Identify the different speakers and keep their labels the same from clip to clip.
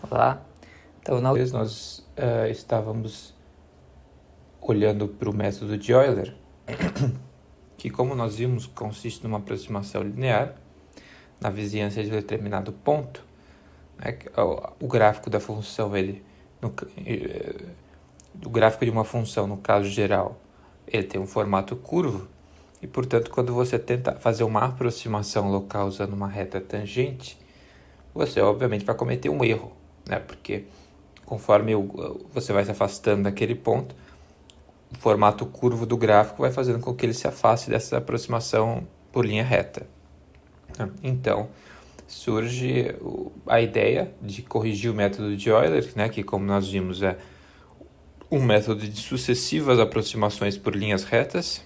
Speaker 1: Olá, então na vez nós estávamos olhando para o método de Euler, que como nós vimos consiste numa aproximação linear na vizinhança de determinado ponto, né? O gráfico da função, o gráfico de uma função, no caso geral, ele tem um formato curvo e, portanto, quando você tenta fazer uma aproximação local usando uma reta tangente, você obviamente vai cometer um erro, né? Porque conforme você vai se afastando daquele ponto, o formato curvo do gráfico vai fazendo com que ele se afaste dessa aproximação por linha reta. Então, surge a ideia de corrigir o método de Euler, né, que, como nós vimos, é um método de sucessivas aproximações por linhas retas.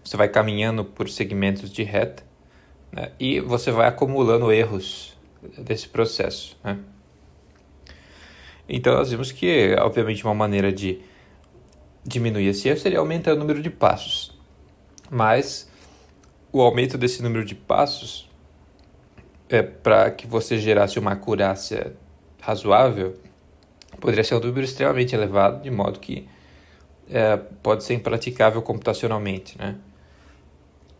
Speaker 1: Você vai caminhando por segmentos de reta, né, e você vai acumulando erros desse processo, né? Então, nós vimos que, obviamente, uma maneira de diminuir esse erro seria aumentar o número de passos. Mas o aumento desse número de passos, para que você gerasse uma acurácia razoável, poderia ser um número extremamente elevado, de modo que pode ser impraticável computacionalmente, né?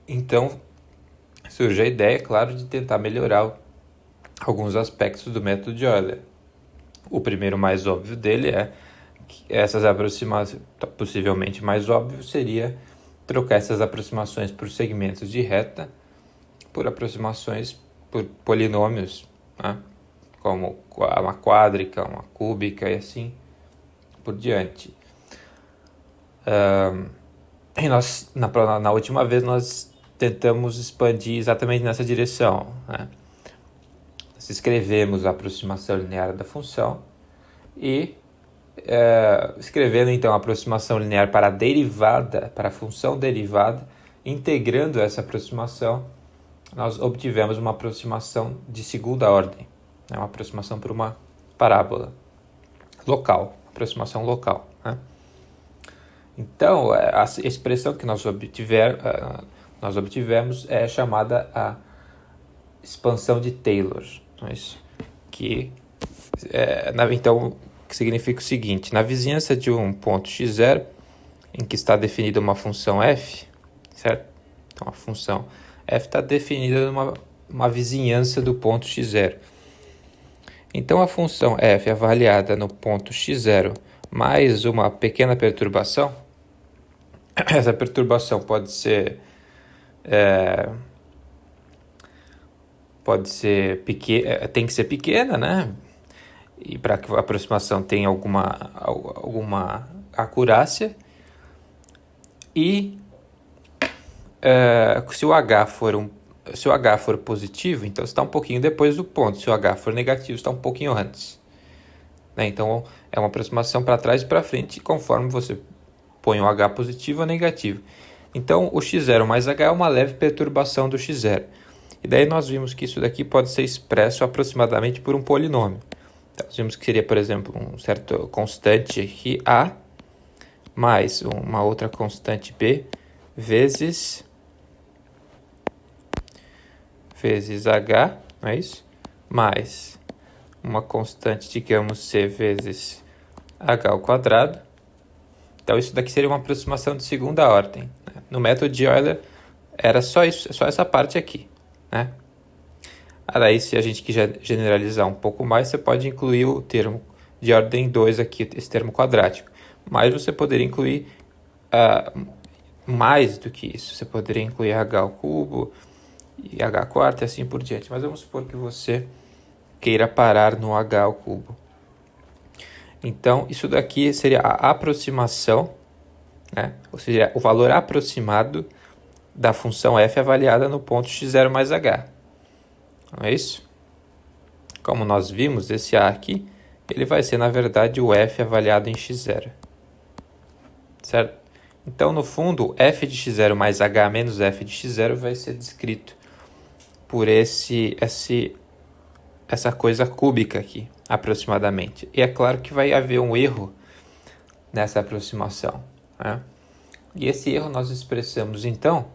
Speaker 1: Então, surge a ideia, claro, de tentar melhorar alguns aspectos do método de Euler. O primeiro mais óbvio dele é que essas aproximações, possivelmente mais óbvio, seria trocar essas aproximações por segmentos de reta por aproximações por polinômios, né? Como uma quádrica, uma cúbica e assim por diante. E nós, na última vez, nós tentamos expandir exatamente nessa direção, né? Nós escrevemos a aproximação linear da função e escrevendo então a aproximação linear para a derivada, para a função derivada, integrando essa aproximação, nós obtivemos uma aproximação de segunda ordem, né? Uma aproximação por uma parábola local, aproximação local, né? Então, a expressão que nós obtivemos é chamada a expansão de Taylor, que então que significa o seguinte: na vizinhança de um ponto x0, em que está definida uma função f, certo? Então a função f está definida numa vizinhança do ponto x0. Então a função f avaliada no ponto x0 mais uma pequena perturbação, essa perturbação pode ser pequena, tem que ser pequena, né? E para que a aproximação tenha alguma acurácia. E se o H for positivo, então está um pouquinho depois do ponto. Se o H for negativo, está um pouquinho antes, né? Então é uma aproximação para trás e para frente, conforme você põe o H positivo ou negativo. Então o x0 mais H é uma leve perturbação do x0. E daí nós vimos que isso daqui pode ser expresso aproximadamente por um polinômio. Então, nós vimos que seria, por exemplo, um certo constante aqui A mais uma outra constante B vezes H, não é isso? Mais uma constante, digamos, C vezes H ao quadrado. Então, isso daqui seria uma aproximação de segunda ordem, né? No método de Euler, era só isso, só essa parte aqui, né? Daí, se a gente quiser generalizar um pouco mais, você pode incluir o termo de ordem 2 aqui, esse termo quadrático. Mas você poderia incluir mais do que isso. Você poderia incluir h ao cubo e h quarto e assim por diante. Mas vamos supor que você queira parar no h ao cubo. Então, isso daqui seria a aproximação, né? Ou seja, o valor aproximado da função f avaliada no ponto x0 mais h. Não é isso? Como nós vimos, esse A aqui, ele vai ser, na verdade, o f avaliado em x0. Certo? Então, no fundo, f de x0 mais h menos f de x0 vai ser descrito por essa coisa cúbica aqui, aproximadamente. E é claro que vai haver um erro nessa aproximação, né? E esse erro nós expressamos, então,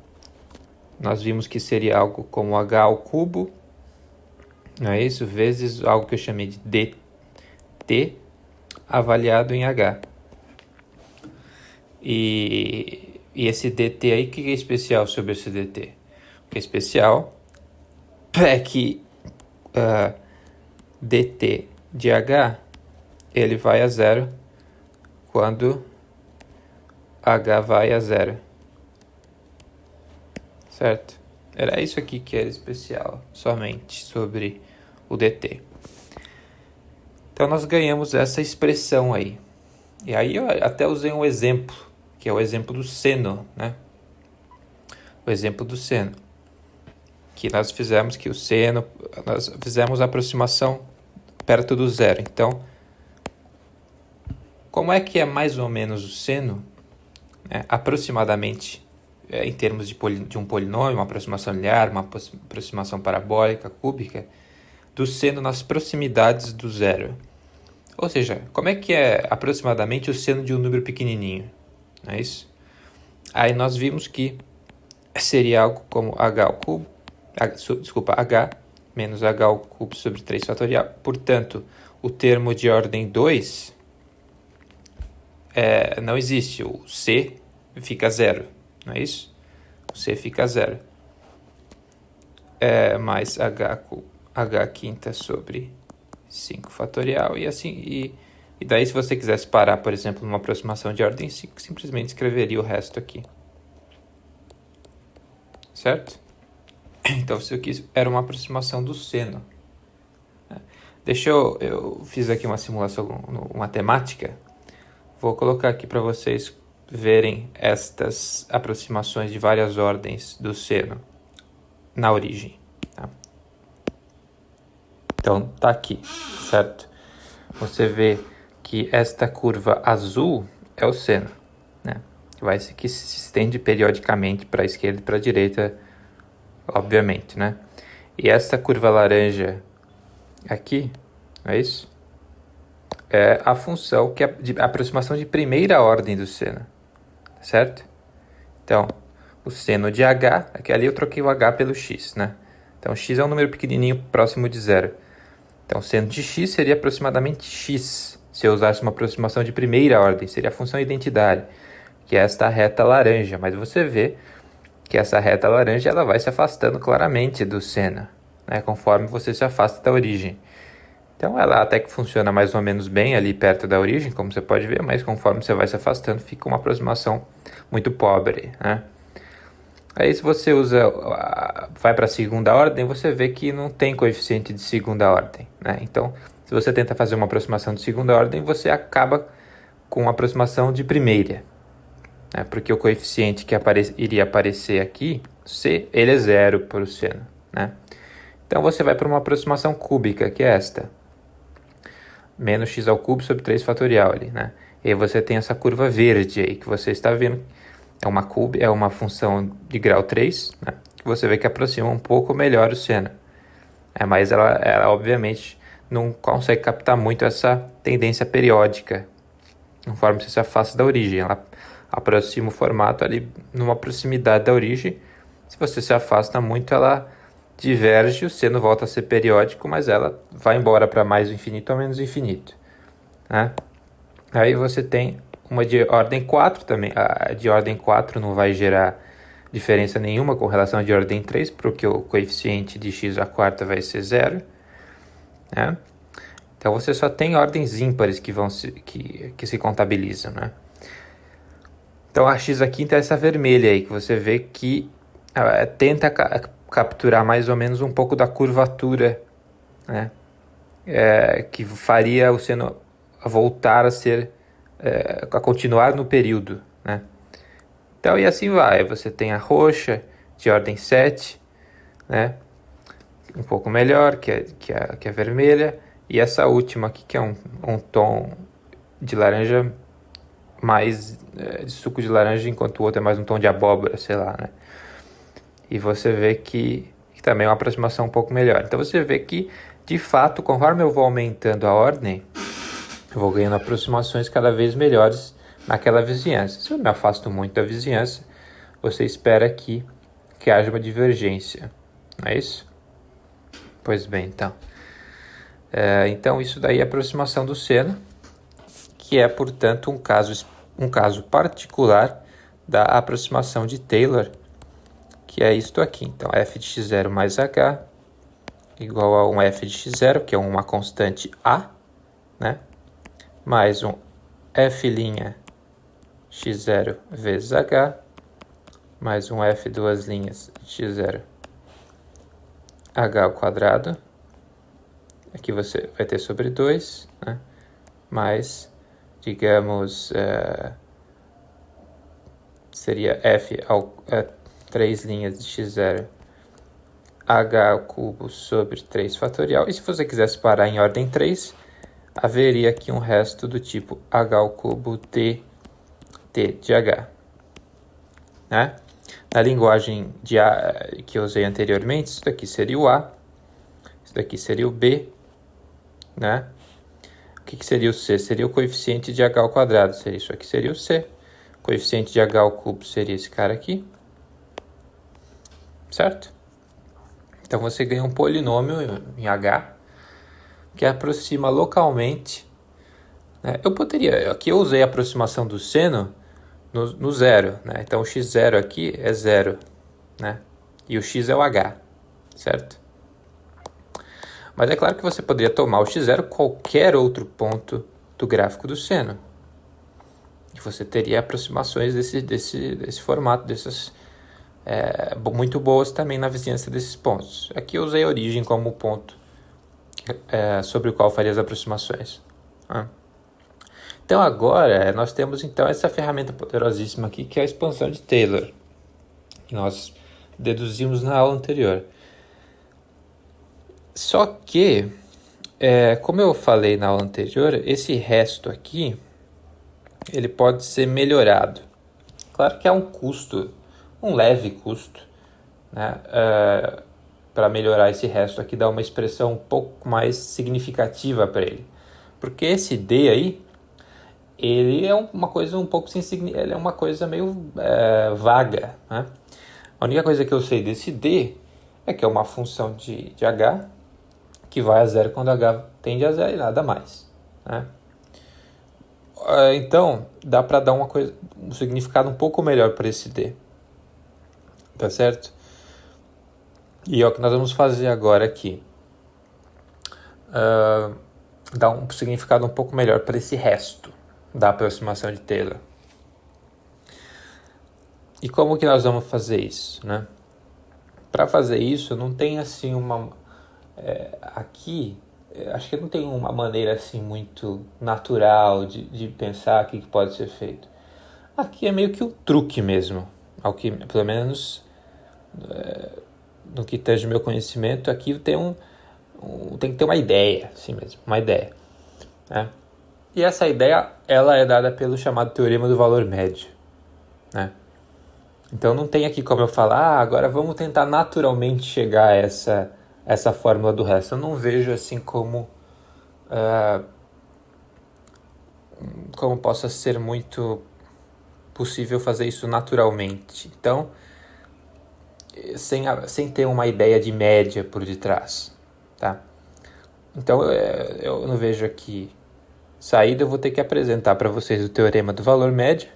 Speaker 1: nós vimos que seria algo como h ao cubo não é isso? Vezes algo que eu chamei de dt avaliado em h. E esse dt aí, o que é especial sobre esse dt? O que é especial é que dt de h, ele vai a zero quando h vai a zero. Certo? Era isso aqui que era especial, somente sobre o dt. Então nós ganhamos essa expressão aí. E aí eu até usei um exemplo, que é o exemplo do seno, né? O exemplo do seno. Que nós fizemos que o seno, nós fizemos a aproximação perto do zero. Então, como é que é mais ou menos o seno? Aproximadamente, em termos de um polinômio, uma aproximação linear, uma aproximação parabólica, cúbica, do seno nas proximidades do zero. Ou seja, como é que é aproximadamente o seno de um número pequenininho? Não é isso? Aí nós vimos que seria algo como h ao cubo, h menos h ao cubo sobre 3 fatorial. Portanto, o termo de ordem 2 não existe. O c fica zero, não é isso? O c fica zero. Mais h quinta sobre 5 fatorial e assim. E daí, se você quisesse parar, por exemplo, numa aproximação de ordem 5, simplesmente escreveria o resto aqui. Certo? Então, isso aqui era uma aproximação do seno. Eu fiz aqui uma simulação matemática. Vou colocar aqui para vocês verem estas aproximações de várias ordens do seno na origem. Tá? Então, tá aqui, certo? Você vê que esta curva azul é o seno, né? Que se estende periodicamente para a esquerda e para a direita, obviamente, né? E essa curva laranja aqui, não é isso? É a função que é de aproximação de primeira ordem do seno, certo? Então, o seno de h, aqui ali eu troquei o h pelo x, né? Então, x é um número pequenininho próximo de zero. Então, o seno de x seria aproximadamente x, se eu usasse uma aproximação de primeira ordem, seria a função identitária, que é esta reta laranja. Mas você vê que essa reta laranja ela vai se afastando claramente do seno, né, conforme você se afasta da origem. Então, ela até que funciona mais ou menos bem ali perto da origem, como você pode ver, mas conforme você vai se afastando, fica uma aproximação muito pobre, né? Aí, se você vai para a segunda ordem, você vê que não tem coeficiente de segunda ordem, né? Então, se você tenta fazer uma aproximação de segunda ordem, você acaba com uma aproximação de primeira, né? Porque o coeficiente que iria aparecer aqui, c, ele é zero para o seno, né? Então, você vai para uma aproximação cúbica, que é esta. Menos x ao cubo sobre 3 fatorial ali, né? E aí você tem essa curva verde aí que você está vendo. É uma função de grau 3, né? Que você vê que aproxima um pouco melhor o seno. Mas ela obviamente não consegue captar muito essa tendência periódica, conforme você se afasta da origem. Ela aproxima o formato ali numa proximidade da origem. Se você se afasta muito, ela diverge, o seno volta a ser periódico, mas ela vai embora para mais infinito ou menos infinito, né? Aí você tem uma de ordem 4 também. A de ordem 4 não vai gerar diferença nenhuma com relação à de ordem 3, porque o coeficiente de x à quarta vai ser zero, né? Então você só tem ordens ímpares que se contabilizam, né? Então a x à quinta é essa vermelha aí, que você vê que tenta capturar mais ou menos um pouco da curvatura, né? Que faria o seno voltar a ser, a continuar no período, né? Então, e assim vai. Você tem a roxa de ordem 7, né? Um pouco melhor que a vermelha, e essa última aqui que é um tom de laranja mais de suco de laranja, enquanto o outro é mais um tom de abóbora, sei lá, né? E você vê que também é uma aproximação um pouco melhor. Então você vê que, de fato, conforme eu vou aumentando a ordem, eu vou ganhando aproximações cada vez melhores naquela vizinhança. Se eu me afasto muito da vizinhança, você espera que haja uma divergência, não é isso? Pois bem, então. Então, isso daí é a aproximação do seno, que é, portanto, um caso particular da aproximação de Taylor, que é isto aqui. Então, f de x0 mais h igual a um f de x0, que é uma constante a, né? Mais um f' x0 vezes h, mais um f duas linhas de x0 h ao quadrado. Aqui você vai ter sobre 2, né? Mais, digamos, seria f ao 3 linhas de x0 h ao cubo sobre 3 fatorial. E se você quiser separar em ordem 3, haveria aqui um resto do tipo h ao cubo t de h. Né? Na linguagem de A que eu usei anteriormente, isso daqui seria o A, isso daqui seria o B, né? O que seria o C? Seria o coeficiente de h ao quadrado, seria isso aqui, seria o C. O coeficiente de h ao cubo seria esse cara aqui, certo? Então você ganha um polinômio em h que aproxima localmente, né? Aqui eu usei a aproximação do seno no zero, né? Então o x0 aqui é zero, né? E o x é o h, certo? Mas é claro que você poderia tomar o x0 qualquer outro ponto do gráfico do seno. E você teria aproximações desse formato, muito boas também na vizinhança desses pontos. Aqui eu usei a origem como ponto sobre o qual faria as aproximações. Então agora nós temos então essa ferramenta poderosíssima aqui, que é a expansão de Taylor, que nós deduzimos na aula anterior. Só que, como eu falei na aula anterior, esse resto aqui, ele pode ser melhorado. Claro que há um custo, um leve custo, né, para melhorar esse resto aqui, dar uma expressão um pouco mais significativa para ele. Porque esse D aí, ele é uma coisa um pouco ele é uma coisa meio vaga, né? A única coisa que eu sei desse D é que é uma função de h que vai a zero quando h tende a zero e nada mais, né? Então, dá para dar um significado um pouco melhor para esse D, tá certo? E é o que nós vamos fazer agora aqui. Dar um significado um pouco melhor para esse resto da aproximação de Taylor. E como que nós vamos fazer isso, né? Para fazer isso, não tem assim acho que não tem uma maneira assim muito natural de pensar o que pode ser feito. Aqui é meio que um truque mesmo, pelo menos no que tange o meu conhecimento, aqui tem que ter uma ideia, assim mesmo, uma ideia, né? E essa ideia, ela é dada pelo chamado teorema do valor médio, né? Então não tem aqui como eu falar, agora vamos tentar naturalmente chegar a essa fórmula do resto. Eu não vejo assim como possa ser muito possível fazer isso naturalmente. Então, sem ter uma ideia de média por detrás, tá? Então eu não vejo aqui saída. Eu vou ter que apresentar para vocês o teorema do valor médio,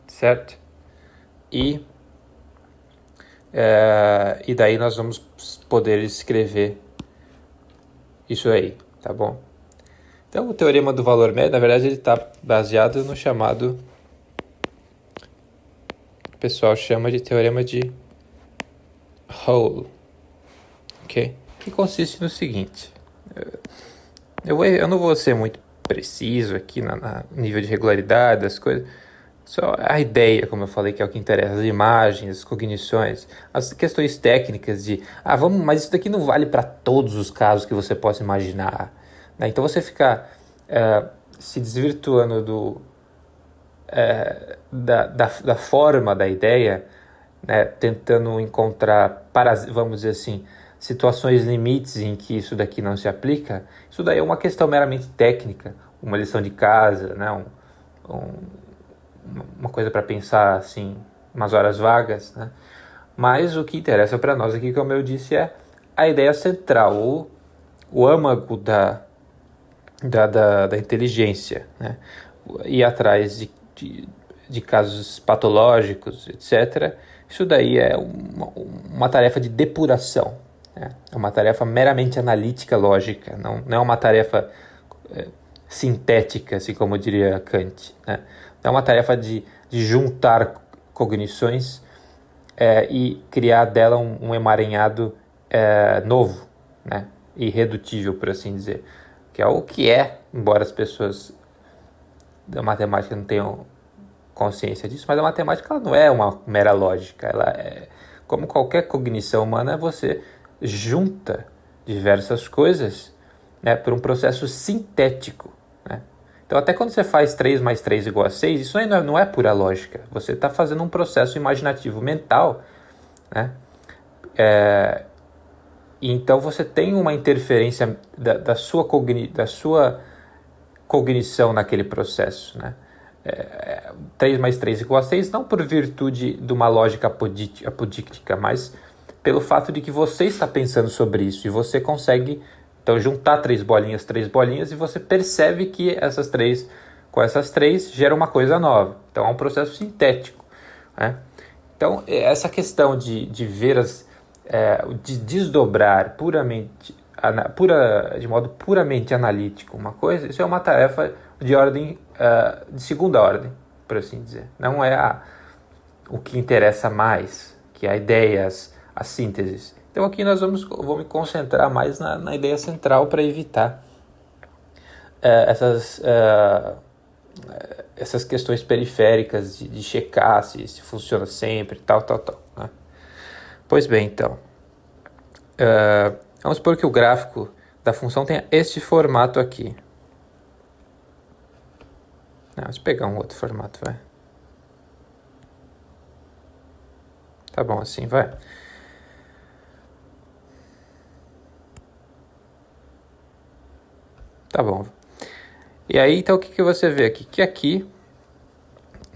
Speaker 1: certo? E daí nós vamos poder escrever isso aí, tá bom? Então o teorema do valor médio, na verdade, ele está baseado no chamado, o pessoal chama de teorema de Hall, ok? Que consiste no seguinte, eu não vou ser muito preciso aqui no nível de regularidade das coisas, só a ideia, como eu falei, que é o que interessa, as imagens, as cognições, as questões técnicas mas isso daqui não vale para todos os casos que você possa imaginar, né? Então você fica se desvirtuando da forma da ideia, né? Tentando encontrar, vamos dizer assim, situações limites em que isso daqui não se aplica. Isso daí é uma questão meramente técnica, uma lição de casa, né? Uma coisa para pensar assim, umas horas vagas, né? Mas o que interessa para nós aqui, como eu disse, é a ideia central, o âmago da inteligência, né? Ir atrás de casos patológicos, etc. Isso daí é uma tarefa de depuração, né? É uma tarefa meramente analítica, lógica, não é uma tarefa sintética, assim como diria Kant, né? É uma tarefa de juntar cognições e criar dela um emaranhado novo, né? Irredutível, por assim dizer, que é o que é, embora as pessoas da matemática não tenham consciência disso, mas a matemática ela não é uma mera lógica, ela é como qualquer cognição humana, você junta diversas coisas, né, por um processo sintético, né? Então até quando você faz 3 mais 3 igual a 6, isso aí não é pura lógica, você está fazendo um processo imaginativo mental, né? E então você tem uma interferência da sua cognição naquele processo, né? 3 mais 3 igual a 6, não por virtude de uma lógica apodíctica, mas pelo fato de que você está pensando sobre isso e você consegue então juntar três bolinhas e você percebe que com essas três gera uma coisa nova. Então é um processo sintético, né? Então essa questão de ver de desdobrar de modo puramente analítico uma coisa, isso é uma tarefa de ordem de segunda ordem, por assim dizer. Não é o que interessa mais, que é a ideia, as sínteses. Então aqui vou me concentrar mais na ideia central para evitar essas questões periféricas de checar se funciona sempre, tal, né? Pois bem, então. Vamos supor que o gráfico da função tenha este formato aqui. Vamos pegar um outro formato, vai. Tá bom assim, vai. Tá bom. E aí, então, o que você vê aqui? Que aqui,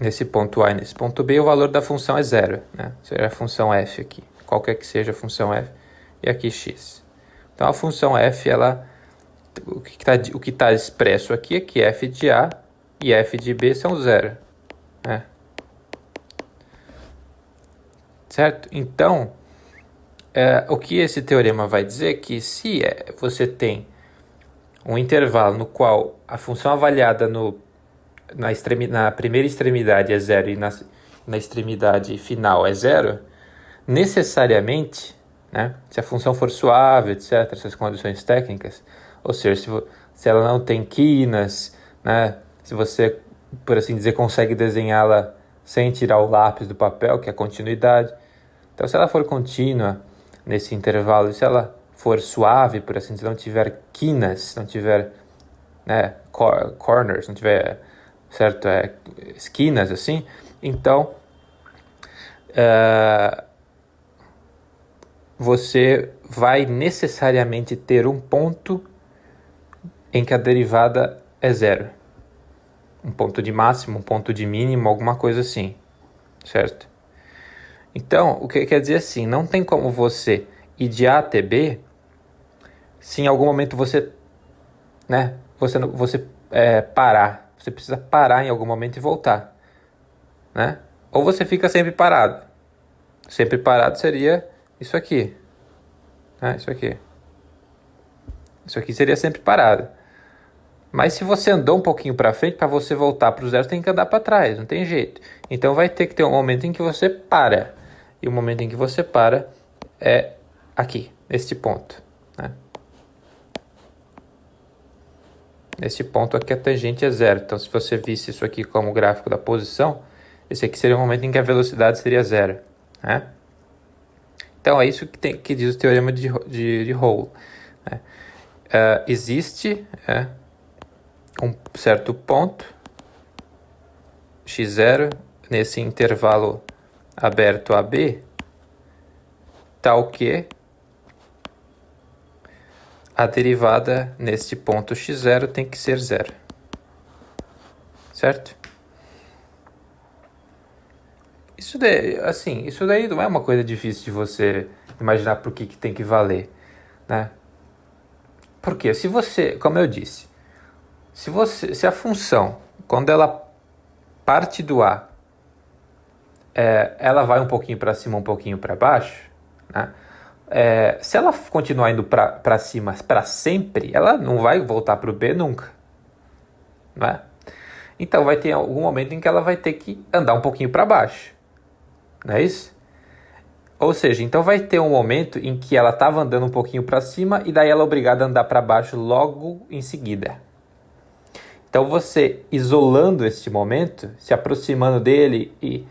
Speaker 1: nesse ponto A e nesse ponto B, o valor da função é zero, né? Seria a função f aqui. Qualquer que seja a função f. E aqui x. Então, a função f, o que está expresso aqui é que f de A e f de B são zero, né? Certo? Então, o que esse teorema vai dizer é que se você tem um intervalo no qual a função avaliada na primeira extremidade é zero e na extremidade final é zero, necessariamente, né, se a função for suave, etc., essas condições técnicas, ou seja, se ela não tem quinas, né, se você, por assim dizer, consegue desenhá-la sem tirar o lápis do papel, que é a continuidade. Então, se ela for contínua nesse intervalo, se ela for suave, por assim dizer, não tiver quinas, não tiver, né, corners, não tiver, certo, esquinas assim, então você vai necessariamente ter um ponto em que a derivada é zero. Um ponto de máximo, um ponto de mínimo, alguma coisa assim, certo? Então, o que quer dizer assim, não tem como você ir de A até B se em algum momento você parar. Você precisa parar em algum momento e voltar, né? Ou você fica sempre parado. Sempre parado seria isso aqui, né? Isso aqui. Isso aqui seria sempre parado. Mas se você andou um pouquinho para frente, para você voltar para o zero, você tem que andar para trás, não tem jeito. Então vai ter que ter um momento em que você para. E o momento em que você para é aqui, neste ponto, né? Nesse ponto aqui a tangente é zero. Então se você visse isso aqui como o gráfico da posição, esse aqui seria o momento em que a velocidade seria zero, né? Então é isso que diz o teorema de Hall, né? Existe um certo ponto x0 nesse intervalo aberto AB, tal que a derivada neste ponto x0 tem que ser zero, certo? Isso daí não é uma coisa difícil de você imaginar por que tem que valer. né? Porque se você, como eu disse, se a função, quando ela parte do A, ela vai um pouquinho para cima, um pouquinho para baixo, né? Se ela continuar indo para cima para sempre, ela não vai voltar para o B nunca, né? Então vai ter algum momento em que ela vai ter que andar um pouquinho para baixo, não é isso? Ou seja, então vai ter um momento em que ela estava andando um pouquinho para cima e daí ela é obrigada a andar para baixo logo em seguida. Então você isolando este momento, se aproximando dele e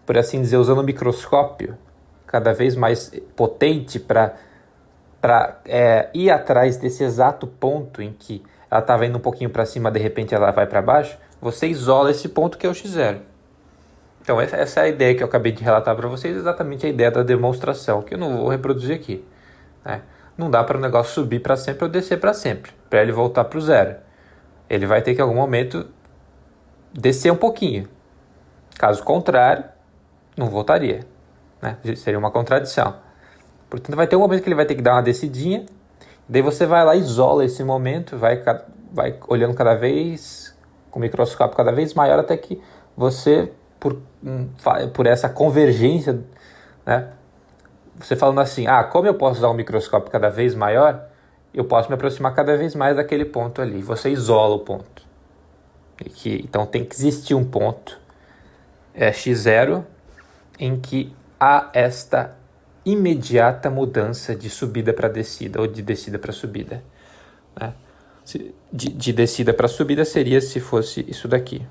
Speaker 1: por assim dizer, usando o microscópio cada vez mais potente para ir atrás desse exato ponto em que ela estava indo um pouquinho para cima, de repente ela vai para baixo, você isola esse ponto que é o x0. Então essa é a ideia que eu acabei de relatar para vocês, exatamente a ideia da demonstração, que eu não vou reproduzir aqui, né? Não dá para o negócio subir para sempre ou descer para sempre, para ele voltar para o zero. Ele vai ter que em algum momento descer um pouquinho. Caso contrário, não voltaria, né? Seria uma contradição. Portanto, vai ter um momento que ele vai ter que dar uma descidinha, daí você vai lá, isola esse momento, vai olhando cada vez, com o microscópio cada vez maior, até que você, por essa convergência, né? Você falando assim, como eu posso usar um microscópio cada vez maior, eu posso me aproximar cada vez mais daquele ponto ali. Você isola o ponto. Então tem que existir um ponto x0 em que há esta imediata mudança de subida para descida ou de descida para subida, né? De descida para subida seria se fosse isso daqui,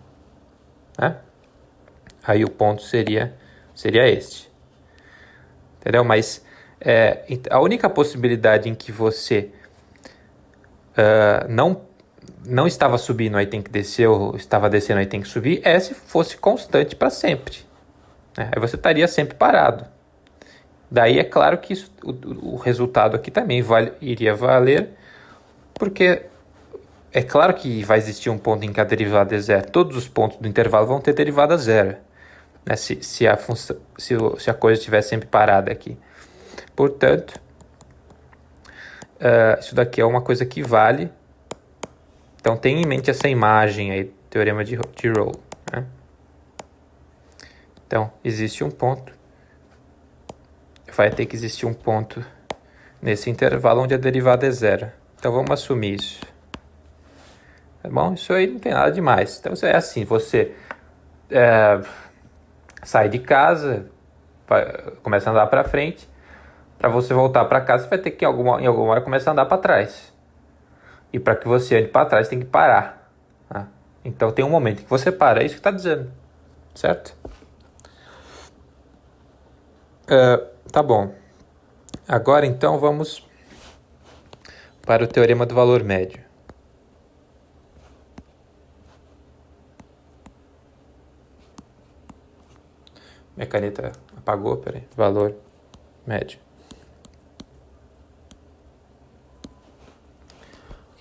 Speaker 1: né? Aí o ponto seria este, entendeu? Mas a única possibilidade em que você não estava subindo, aí tem que descer, ou estava descendo, aí tem que subir, se fosse constante para sempre, né? Aí você estaria sempre parado. Daí é claro que o resultado aqui também iria valer, porque é claro que vai existir um ponto em que a derivada é zero. Todos os pontos do intervalo vão ter derivada zero, né? Se a coisa estiver sempre parada aqui. Portanto, isso daqui é uma coisa que vale. Então tenha em mente essa imagem aí, teorema de Rolle, né? Então, existe um ponto. Vai ter que existir um ponto nesse intervalo onde a derivada é zero. Então vamos assumir isso. Tá bom? Isso aí não tem nada demais. Então é assim, você sai de casa, começa a andar para frente. Para você voltar para casa, você vai ter que em alguma hora começar a andar para trás. E para que você ande para trás, tem que parar, tá? Então tem um momento que você para, é isso que está dizendo, certo? Tá bom. Agora então vamos para o teorema do valor médio. Minha caneta apagou, peraí. Valor médio.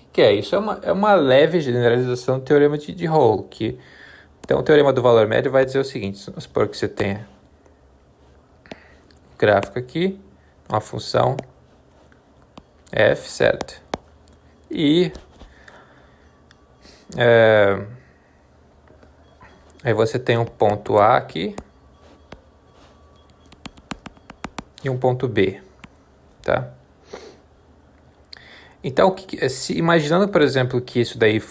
Speaker 1: O que é isso? É uma leve generalização do teorema de Rolle. Então o teorema do valor médio vai dizer o seguinte: vamos supor que você tenha um gráfico aqui, uma função f, certo? E aí você tem um ponto A aqui e um ponto B, tá? Então, imaginando, por exemplo, que isso daí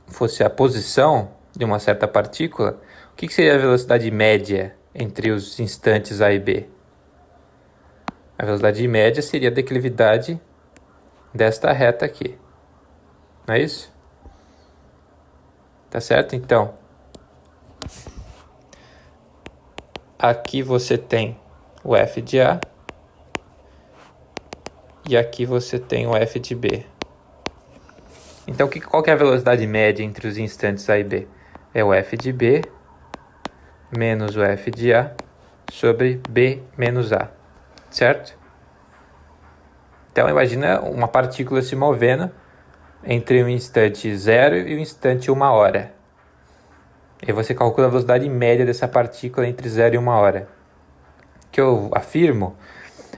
Speaker 1: fosse a posição de uma certa partícula, o que seria a velocidade média entre os instantes A e B? A velocidade média seria a declividade desta reta aqui. Não é isso? Tá certo? Então, aqui você tem o f de A e aqui você tem o f de B. Então, qual que é a velocidade média entre os instantes A e B? É o f de B menos o f de A sobre B menos A, certo? Então, imagina uma partícula se movendo entre um instante 0 e um instante 1 hora. E você calcula a velocidade média dessa partícula entre 0 e 1 hora. O que eu afirmo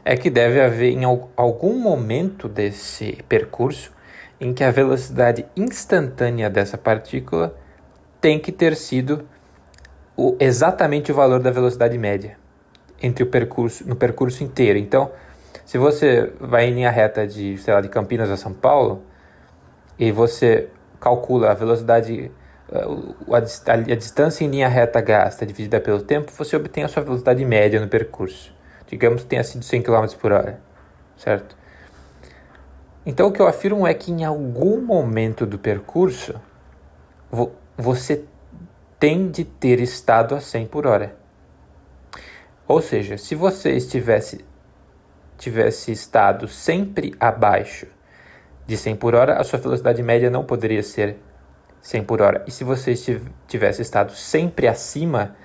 Speaker 1: é que deve haver em algum momento desse percurso em que a velocidade instantânea dessa partícula tem que ter sido exatamente o valor da velocidade média no percurso inteiro. Então, se você vai em linha reta de Campinas a São Paulo e você calcula a velocidade, a distância em linha reta gasta dividida pelo tempo, você obtém a sua velocidade média no percurso. Digamos que tenha sido 100 km por hora, certo? Então, o que eu afirmo é que em algum momento do percurso, você tem de ter estado a 100 por hora. Ou seja, se você tivesse estado sempre abaixo de 100 por hora, a sua velocidade média não poderia ser 100 por hora. E se você tivesse estado sempre acima,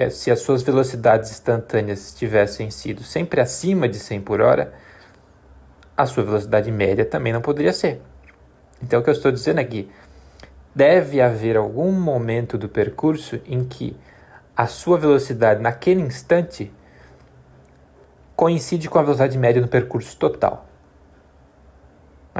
Speaker 1: se as suas velocidades instantâneas tivessem sido sempre acima de 100 por hora, a sua velocidade média também não poderia ser. Então, o que eu estou dizendo é que deve haver algum momento do percurso em que a sua velocidade naquele instante coincide com a velocidade média no percurso total.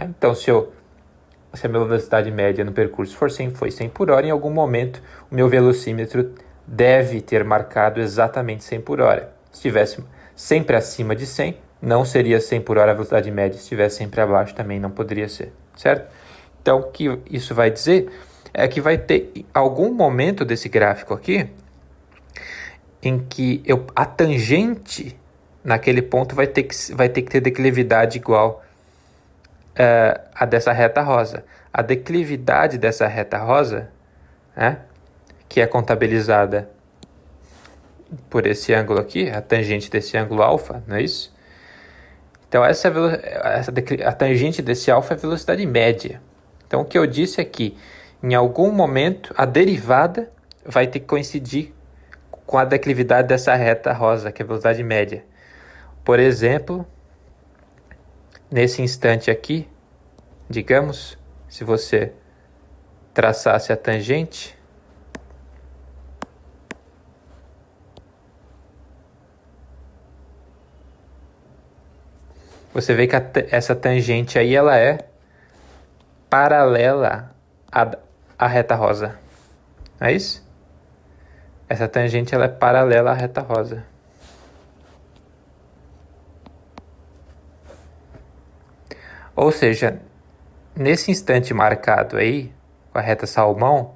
Speaker 1: Então, se a minha velocidade média no percurso foi 100 por hora, em algum momento o meu velocímetro deve ter marcado exatamente 100 por hora. Se estivesse sempre acima de 100, não seria 100 por hora a velocidade média. Se estivesse sempre abaixo, também não poderia ser, certo? Então, o que isso vai dizer é que vai ter algum momento desse gráfico aqui em que a tangente naquele ponto vai ter que ter declividade igual a dessa reta rosa. A declividade dessa reta rosa, que é contabilizada por esse ângulo aqui, a tangente desse ângulo alfa, não é isso? Então, a tangente desse alfa é a velocidade média. Então, o que eu disse é que, em algum momento, a derivada vai ter que coincidir com a declividade dessa reta rosa, que é a velocidade média. Por exemplo, nesse instante aqui, digamos, se você traçasse a tangente, você vê que essa tangente aí ela é paralela à reta rosa. Não é isso? Essa tangente ela é paralela à reta rosa. Ou seja, nesse instante marcado aí, com a reta salmão,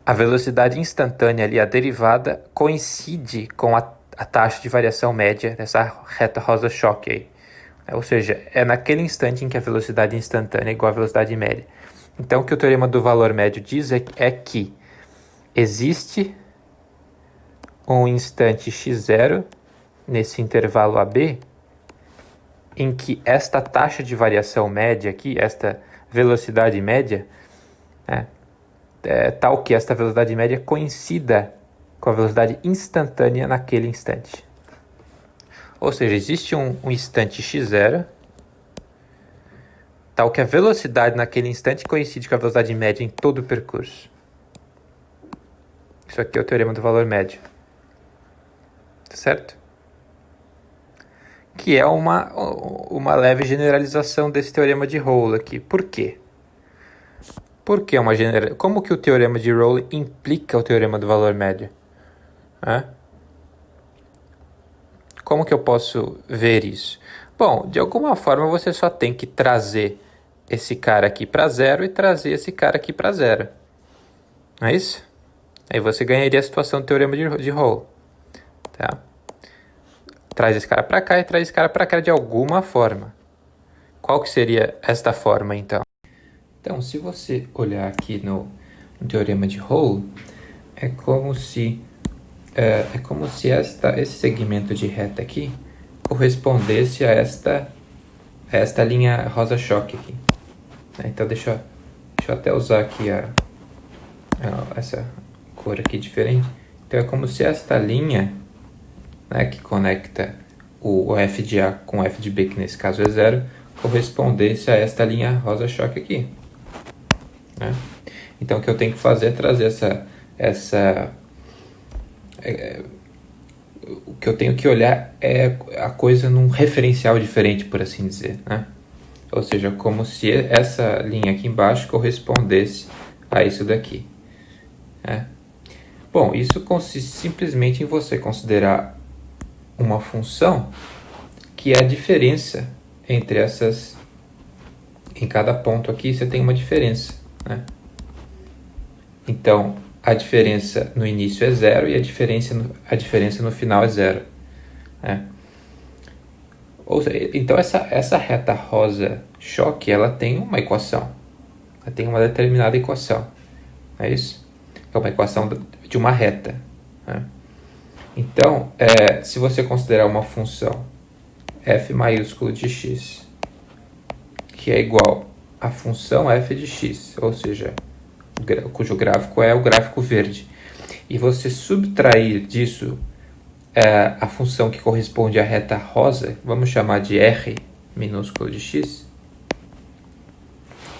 Speaker 1: a velocidade instantânea ali, a derivada, coincide com a taxa de variação média dessa reta rosa-choque aí. Ou seja, é naquele instante em que a velocidade instantânea é igual à velocidade média. Então, o que o teorema do valor médio diz é que existe um instante x0 nesse intervalo AB em que esta taxa de variação média aqui, esta velocidade média, é tal que esta velocidade média coincida com a velocidade instantânea naquele instante. Ou seja, existe um instante x0 tal que a velocidade naquele instante coincide com a velocidade média em todo o percurso. Isso aqui é o teorema do valor médio. Certo? Que é uma leve generalização desse teorema de Rolle aqui. Por quê? Como que o teorema de Rolle implica o teorema do valor médio? Como que eu posso ver isso? Bom, de alguma forma você só tem que trazer esse cara aqui para zero e trazer esse cara aqui para zero. Não é isso? Aí você ganharia a situação do teorema de Rolle. Tá? Traz esse cara para cá e traz esse cara para cá de alguma forma. Qual que seria esta forma, então? Então, se você olhar aqui no teorema de Rolle, é como se esse segmento de reta aqui correspondesse a esta linha rosa-choque aqui. Então, deixa eu até usar aqui essa cor aqui diferente. Então, é como se esta linha, que conecta o f de A com o f de B, que nesse caso é zero, correspondesse a esta linha rosa-choque aqui. Então, o que eu tenho que fazer é trazer o que eu tenho que olhar é a coisa num referencial diferente, por assim dizer, né? Ou seja, como se essa linha aqui embaixo correspondesse a isso daqui, né? Bom, isso consiste simplesmente em você considerar uma função que é a diferença entre essas. Em cada ponto aqui você tem uma diferença, né? Então, a diferença no início é zero e a diferença no final é zero, né? Ou seja, então essa reta rosa choque, ela tem uma equação. Ela tem uma determinada equação. É isso? É uma equação de uma reta, né? Então, se você considerar uma função f maiúsculo de x, que é igual à função f de x, ou seja, cujo gráfico é o gráfico verde, e você subtrair disso a função que corresponde à reta rosa, vamos chamar de r minúsculo de x.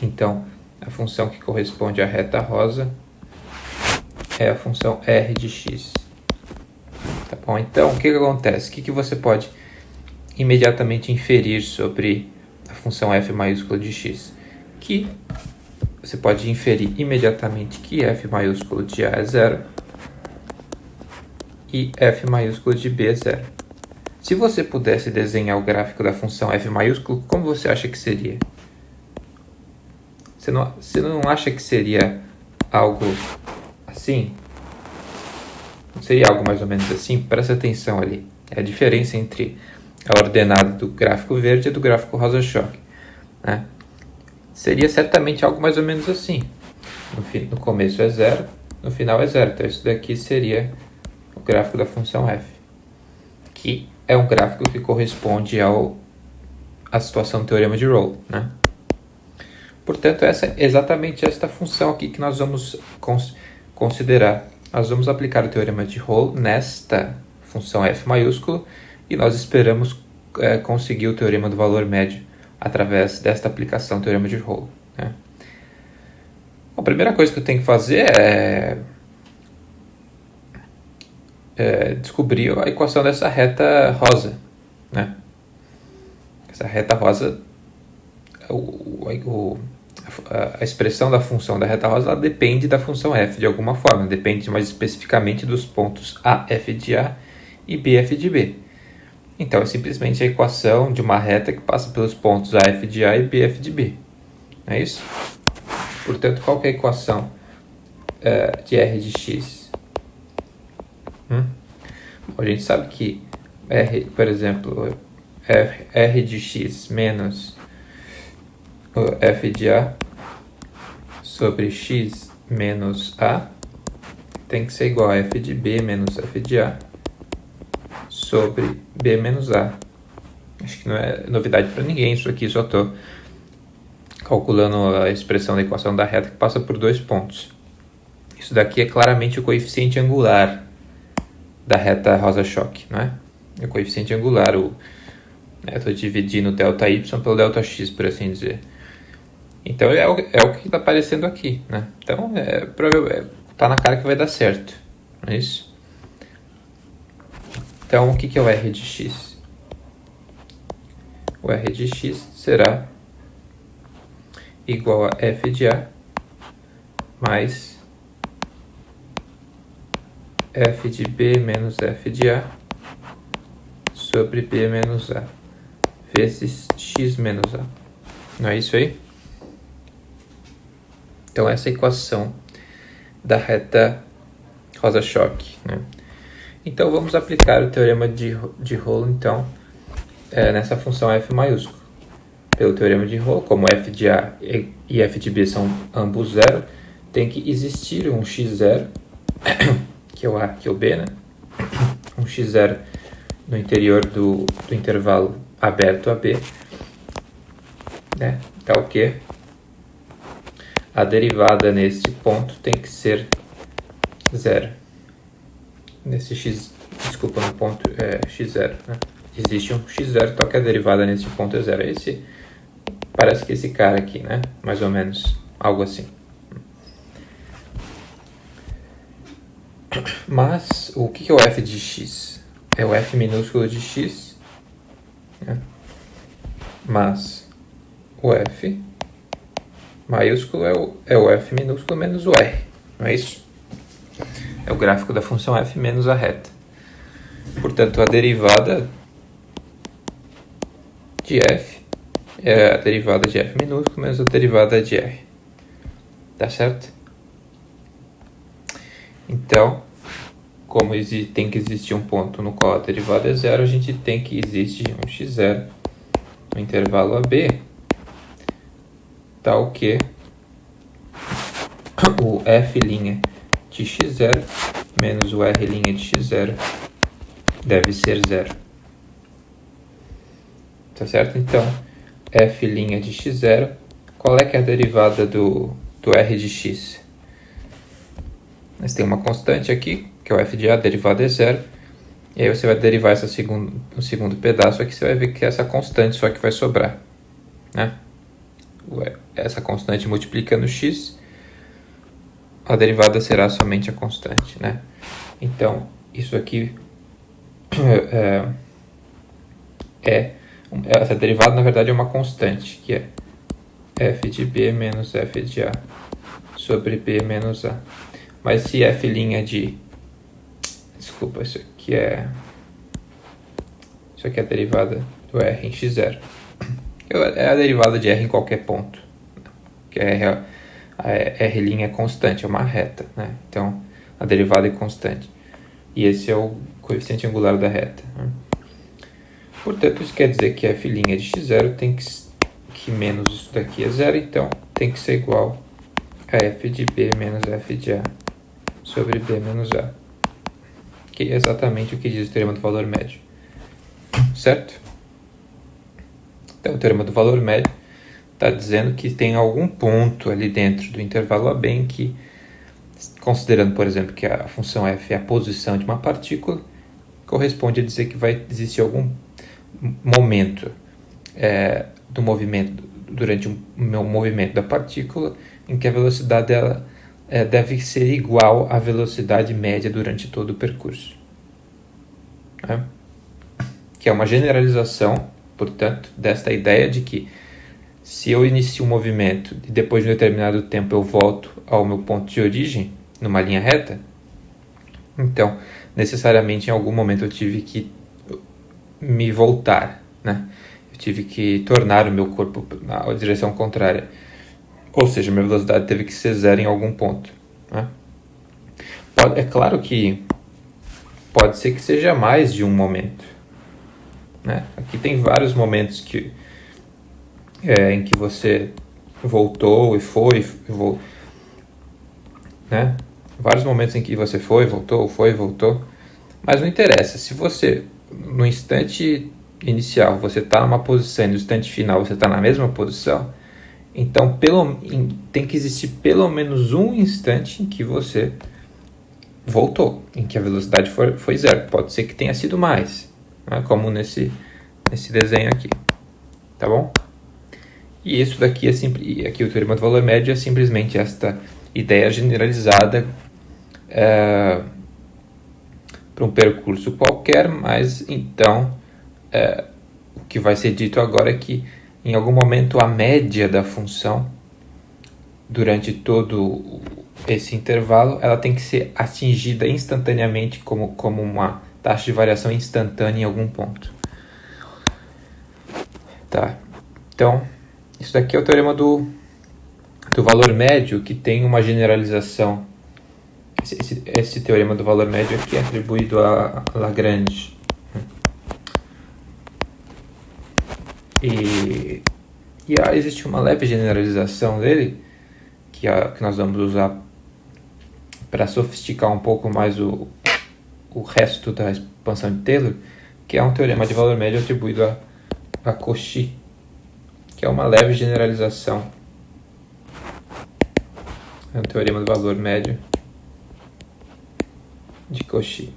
Speaker 1: Então, a função que corresponde à reta rosa é a função r de x. Tá bom? Então, o que acontece? O que você pode imediatamente inferir sobre a função f maiúsculo de x? Que você pode inferir imediatamente que f maiúsculo de a é zero e f maiúsculo de b é zero. Se você pudesse desenhar o gráfico da função f maiúsculo, como você acha que seria? Você não acha que seria algo assim? Não seria algo mais ou menos assim? Presta atenção ali. É a diferença entre a ordenada do gráfico verde e do gráfico rosa-choque, né? Seria certamente algo mais ou menos assim. No começo é zero, no final é zero. Então isso daqui seria o gráfico da função f, que é um gráfico que corresponde à situação do teorema de Rolle, né? Portanto, exatamente esta função aqui que nós vamos considerar. Nós vamos aplicar o teorema de Rolle nesta função f maiúsculo e nós esperamos conseguir o teorema do valor médio através desta aplicação do teorema de Rolle, né? A primeira coisa que eu tenho que fazer é descobrir a equação dessa reta rosa, né? Essa reta rosa, a expressão da função da reta rosa, ela depende da função f de alguma forma, depende mais especificamente dos pontos a, f de a e b, f de b. Então é simplesmente a equação de uma reta que passa pelos pontos a, f de a e b, f de b. É isso? Portanto, qual que é a equação de r de x? A gente sabe que r, por exemplo, r de x menos f de a sobre x menos a tem que ser igual a f de b menos f de a sobre b menos a. Acho que não é novidade para ninguém isso aqui, só estou calculando a expressão da equação da reta que passa por dois pontos. Isso daqui é claramente o coeficiente angular da reta rosa-choque, né? É o coeficiente angular, estou dividindo o ΔY pelo ΔX, por assim dizer. Então é o que está aparecendo aqui, né? Então tá na cara que vai dar certo, não é isso? Então o que é o R de x? O R de x será igual a f de a mais f de b menos f de a sobre b menos a vezes x menos a. Não é isso aí? Então essa é a equação da reta rosa-choque, né? Então vamos aplicar o teorema de Rolle então, nessa função f maiúsculo. Pelo teorema de Rolle, como f de a e f de b são ambos zero, tem que existir um x0, que é o a, que é o b, né? Um x0 no interior do intervalo aberto a b, né? Tal que a derivada neste ponto tem que ser zero. Nesse x, desculpa, no ponto x0, né? Existe um x0, tal que a derivada nesse ponto é zero. Parece que esse cara aqui, né? Mais ou menos, algo assim. Mas, o que é o f de x? é o f minúsculo de x, né? Mas o f maiúsculo é o f minúsculo menos o r, não é isso? É o gráfico da função f menos a reta. Portanto, a derivada de f é a derivada de f minúsculo menos a derivada de r. Tá certo? Então, como tem que existir um ponto no qual a derivada é zero, a gente tem que existir um x0 no intervalo AB, tal que o f' de x0 menos o r' de x0 deve ser zero. Tá certo? Então, f' de x0, qual é que é a derivada do r de x? Nós temos uma constante aqui, que é o f de a, a derivada é zero. E aí você vai derivar no segundo pedaço aqui, você vai ver que é essa constante só que vai sobrar, né? Essa constante multiplica no x, a derivada será somente a constante, né? Então, isso aqui essa derivada, na verdade, é uma constante, que é f de b menos f de a sobre b menos a. Mas se f' de... Desculpa, isso aqui é a derivada do r em x0. É a derivada de r em qualquer ponto. Porque a r' é constante, é uma reta, né? Então, a derivada é constante. E esse é o coeficiente angular da reta, né? Portanto, isso quer dizer que f' de x0 tem que menos isso daqui é zero, então tem que ser igual a f de b menos f de a sobre b menos a, que é exatamente o que diz o teorema do valor médio, certo? Então, o teorema do valor médio está dizendo que tem algum ponto ali dentro do intervalo AB em que, considerando, por exemplo, que a função f é a posição de uma partícula, corresponde a dizer que vai existir algum momento do movimento, durante o movimento da partícula, em que a velocidade dela deve ser igual à velocidade média durante todo o percurso, né? Que é uma generalização, portanto, desta ideia de que se eu inicio um movimento e depois de um determinado tempo eu volto ao meu ponto de origem, numa linha reta, então, necessariamente, em algum momento eu tive que me voltar, né? Eu tive que tornar o meu corpo na direção contrária. Ou seja, minha velocidade teve que ser zero em algum ponto, né? É claro que pode ser que seja mais de um momento, né? Aqui tem vários momentos em que você voltou e foi, né? Vários momentos em que você foi e voltou. Mas não interessa, se você, no instante inicial, você está numa posição e no instante final você está na mesma posição, então tem que existir pelo menos um instante em que você voltou, em que a velocidade foi zero. Pode ser que tenha sido mais, né? Como nesse desenho aqui, tá bom? E isso daqui aqui o teorema do valor médio é simplesmente esta ideia generalizada para um percurso qualquer, mas então o que vai ser dito agora é que em algum momento a média da função durante todo esse intervalo ela tem que ser atingida instantaneamente como uma taxa de variação instantânea em algum ponto. Tá? Então, isso daqui é o teorema do valor médio, que tem uma generalização. Esse teorema do valor médio aqui é atribuído a Lagrange. E existe uma leve generalização dele, que nós vamos usar para sofisticar um pouco mais o resto da expansão de Taylor, que é um teorema de valor médio atribuído a Cauchy, que é uma leve generalização. É um teorema do valor médio de Cauchy,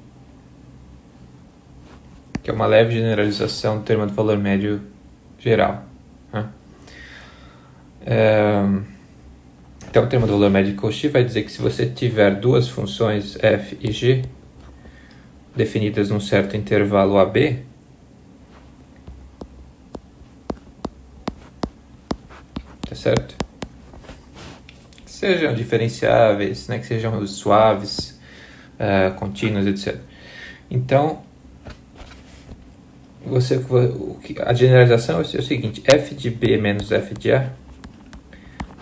Speaker 1: que é uma leve generalização do teorema do valor médio geral, né? Então, o teorema do valor médio de Cauchy vai dizer que se você tiver duas funções f e g, definidas num certo intervalo AB, tá certo? Que sejam diferenciáveis, né? Que sejam suaves, contínuos, etc. Então, a generalização é o seguinte: f de B menos f de A,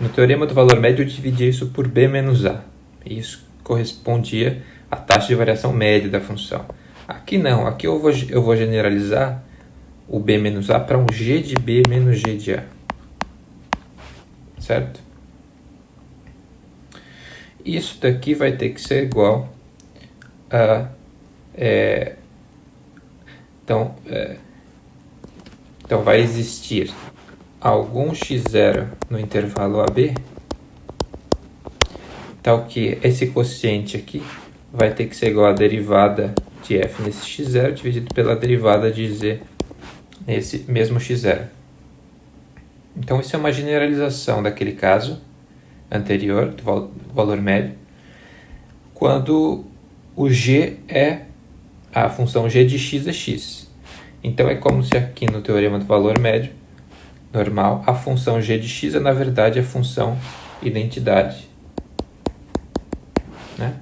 Speaker 1: no teorema do valor médio eu dividia isso por B menos A. E isso correspondia à taxa de variação média da função. Aqui não, aqui eu vou generalizar o B menos A para um G de B menos G de A. Certo? Isso daqui vai ter que ser igual a... Então vai existir algum x0 no intervalo AB, tal que esse quociente aqui vai ter que ser igual à derivada de f nesse x0 dividido pela derivada de z nesse mesmo x0. Então isso é uma generalização daquele caso anterior, do valor médio, quando o g é a função g de x é x. Então é como se aqui no teorema do valor médio normal, a função g de x é na verdade a função identidade. Né?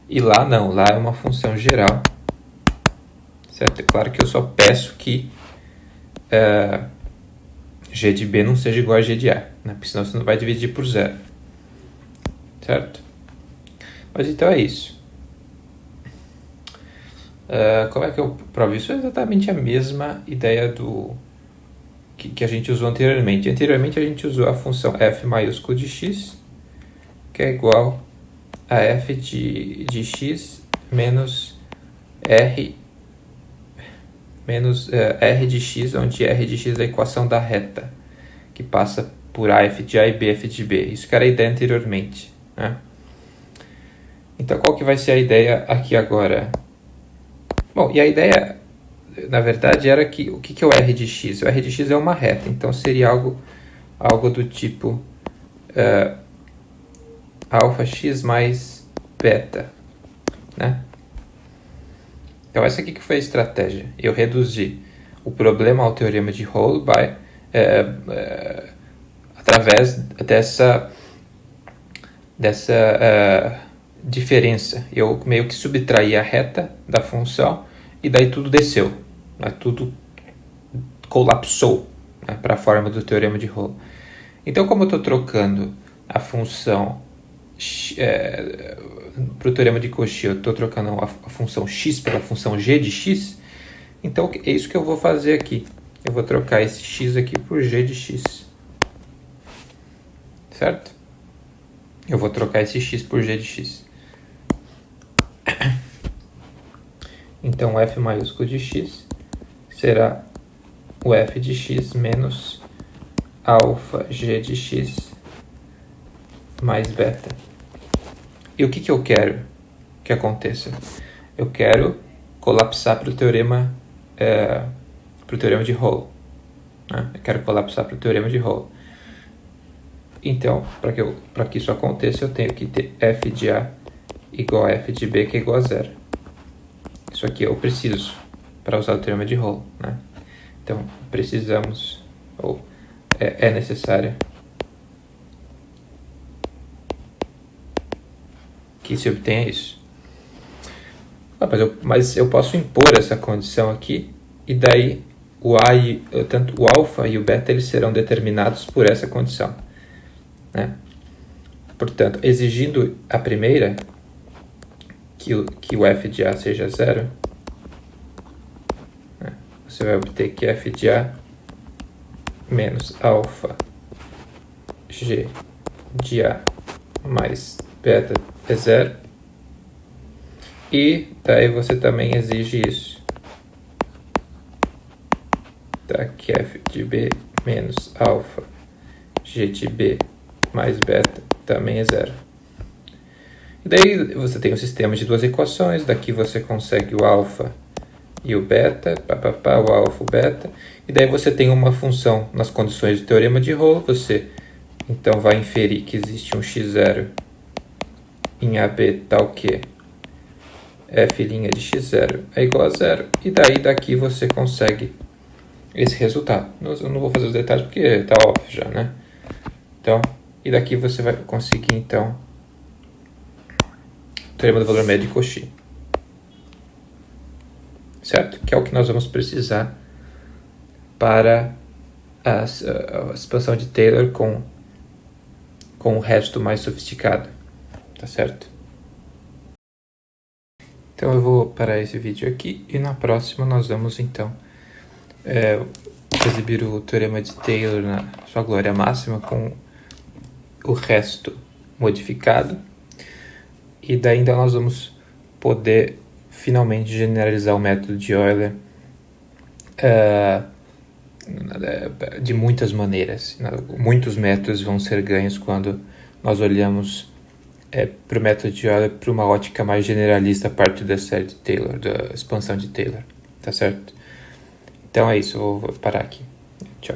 Speaker 1: E lá não, lá é uma função geral. Certo? É claro que eu só peço que g de b não seja igual a g de a, né? Porque senão você não vai dividir por zero. Certo? Mas então é isso. Como é que eu provo isso? É exatamente a mesma ideia que a gente usou anteriormente. Anteriormente a gente usou a função f maiúsculo de x, que é igual a f de x menos r de x, onde r de x é a equação da reta, que passa por a f de a e b f de b. Isso que era a ideia anteriormente. Né? Então qual que vai ser a ideia aqui agora? Bom, e a ideia, na verdade, era que o que é o r de x? O r de x é uma reta, então seria algo do tipo alfa x mais beta, né? Então essa aqui que foi a estratégia. Eu reduzi o problema ao teorema de Hall através dessa diferença. Eu meio que subtraí a reta da função e daí tudo desceu, né? Tudo colapsou, né, para a forma do teorema de Hall. Então, como eu estou trocando a função para o teorema de Cauchy, eu estou trocando a função x pela função g de x, então é isso que eu vou fazer aqui. Eu vou trocar esse x aqui por g de x. Certo? Eu vou trocar esse x por g de x. Então, f maiúsculo de x será o f de x menos alfa g de x mais beta. E o que eu quero que aconteça? Eu quero colapsar para o teorema de Hall. Né? Eu quero colapsar para o teorema de Hall. Então, para que isso aconteça, eu tenho que ter f de a igual a f de b, que é igual a zero. Isso aqui eu preciso para usar o teorema de Hall. Né? Então, precisamos, ou é necessário, que se obtenha isso. Mas eu posso impor essa condição aqui, e daí tanto o alfa e o beta eles serão determinados por essa condição. Né? Portanto, exigindo a primeira, que o f de a seja zero, né? Você vai obter que f de a menos alfa g de a mais beta é zero. E daí você também exige isso. Tá? Que f de b menos alfa g de b mais beta também é zero. E daí você tem um sistema de duas equações. Daqui você consegue o alfa e o beta, o alfa e o beta. E daí você tem uma função nas condições do teorema de Hall. Você então vai inferir que existe um x0 em AB tal que f' de x0 é igual a zero, e daí daqui você consegue esse resultado. Eu não vou fazer os detalhes porque está óbvio já, né? Então, e daqui você vai conseguir, então, o teorema do valor médio de Cauchy. Certo? Que é o que nós vamos precisar para a expansão de Taylor com o resto mais sofisticado. Tá certo? Então eu vou parar esse vídeo aqui e na próxima nós vamos, então, exibir o teorema de Taylor na sua glória máxima com o resto modificado, e daí ainda nós vamos poder finalmente generalizar o método de Euler de muitas maneiras. Muitos métodos vão ser ganhos quando nós olhamos para o método de Euler para uma ótica mais generalista a partir da série de Taylor, da expansão de Taylor, tá certo? Então é isso, eu vou parar aqui. Tchau.